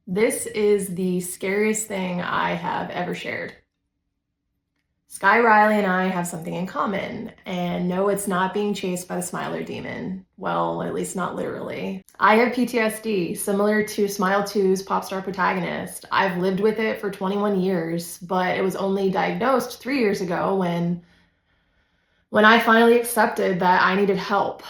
This is the scariest thing I have ever shared. Sky Riley and I have something in common, and no, it's not being chased by the Smiler demon. Well, at least not literally. I have PTSD, similar to Smile 2's pop star protagonist. I've lived with it for 21 years, but it was only diagnosed 3 years ago when I finally accepted that I needed help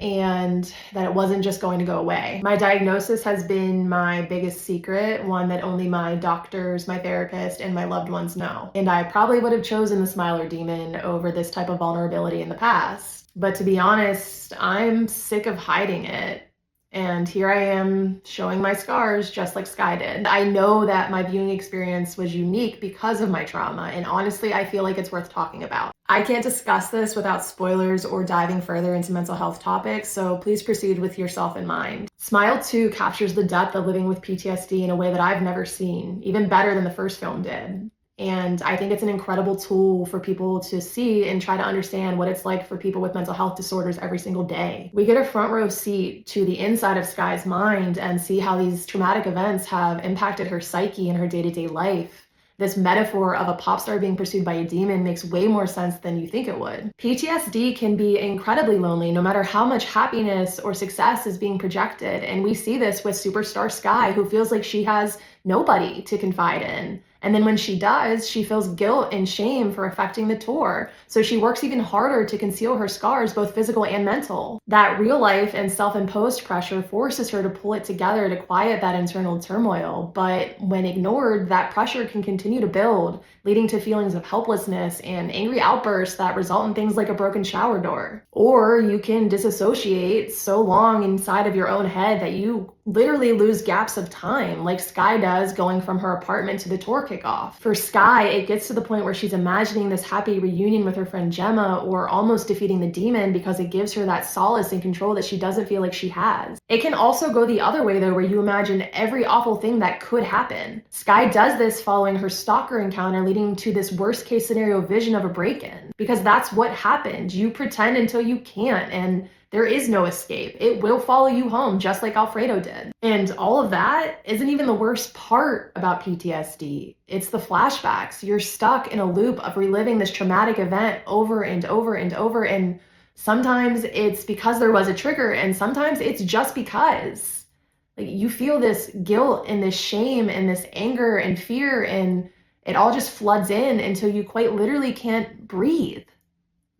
and that it wasn't just going to go away. My diagnosis has been my biggest secret, one that only my doctors, my therapist, and my loved ones know. And I probably would have chosen the Smiler demon over this type of vulnerability in the past. But to be honest, I'm sick of hiding it. And here I am showing my scars just like Sky did. I know that my viewing experience was unique because of my trauma, and honestly, I feel like it's worth talking about. I can't discuss this without spoilers or diving further into mental health topics, so please proceed with yourself in mind. Smile 2 captures the depth of living with PTSD in a way that I've never seen, even better than the first film did. And I think it's an incredible tool for people to see and try to understand what it's like for people with mental health disorders every single day. We get a front row seat to the inside of Sky's mind and see how these traumatic events have impacted her psyche and her day-to-day life. This metaphor of a pop star being pursued by a demon makes way more sense than you think it would. PTSD can be incredibly lonely no matter how much happiness or success is being projected. And we see this with superstar Sky, who feels like she has nobody to confide in. And then when she does, she feels guilt and shame for affecting the tour. So she works even harder to conceal her scars, both physical and mental. That real life and self-imposed pressure forces her to pull it together to quiet that internal turmoil. But when ignored, that pressure can continue to build, leading to feelings of helplessness and angry outbursts that result in things like a broken shower door. Or you can disassociate so long inside of your own head that you literally lose gaps of time, like Sky does going from her apartment to the tour kickoff. For Sky, it gets to the point where she's imagining this happy reunion with her friend Gemma, or almost defeating the demon, because it gives her that solace and control that she doesn't feel like she has. It can also go the other way though, where you imagine every awful thing that could happen. Sky does this following her stalker encounter, leading to this worst case scenario vision of a break-in, because that's what happened. You pretend until you can't, and there is no escape. It will follow you home, just like Alfredo did. And all of that isn't even the worst part about PTSD. It's the flashbacks. You're stuck in a loop of reliving this traumatic event over and over and over. And sometimes it's because there was a trigger, and sometimes it's just because. Like, you feel this guilt and this shame and this anger and fear, and it all just floods in until you quite literally can't breathe.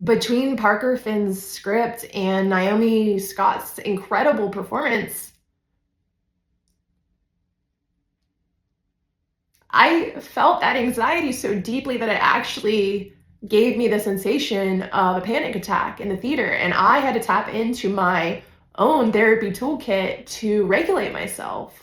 Between Parker Finn's script and Naomi Scott's incredible performance, I felt that anxiety so deeply that it actually gave me the sensation of a panic attack in the theater. And I had to tap into my own therapy toolkit to regulate myself.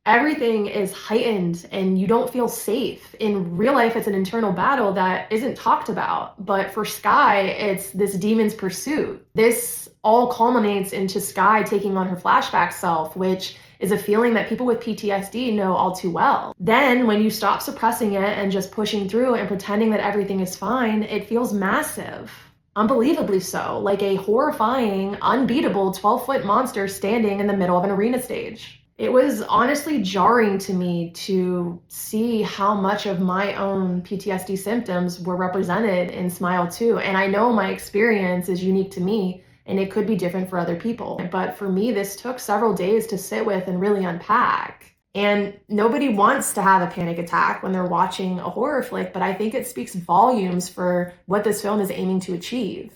Everything is heightened and you don't feel safe. In real life, it's an internal battle that isn't talked about. But for Sky, it's this demon's pursuit. This all culminates into Sky taking on her flashback self, which is a feeling that people with PTSD know all too well. Then when you stop suppressing it and just pushing through and pretending that everything is fine, it feels massive. Unbelievably so, like a horrifying, unbeatable 12-foot monster standing in the middle of an arena stage. It was honestly jarring to me to see how much of my own PTSD symptoms were represented in Smile 2. And I know my experience is unique to me, and it could be different for other people. But for me, this took several days to sit with and really unpack. And nobody wants to have a panic attack when they're watching a horror flick, but I think it speaks volumes for what this film is aiming to achieve.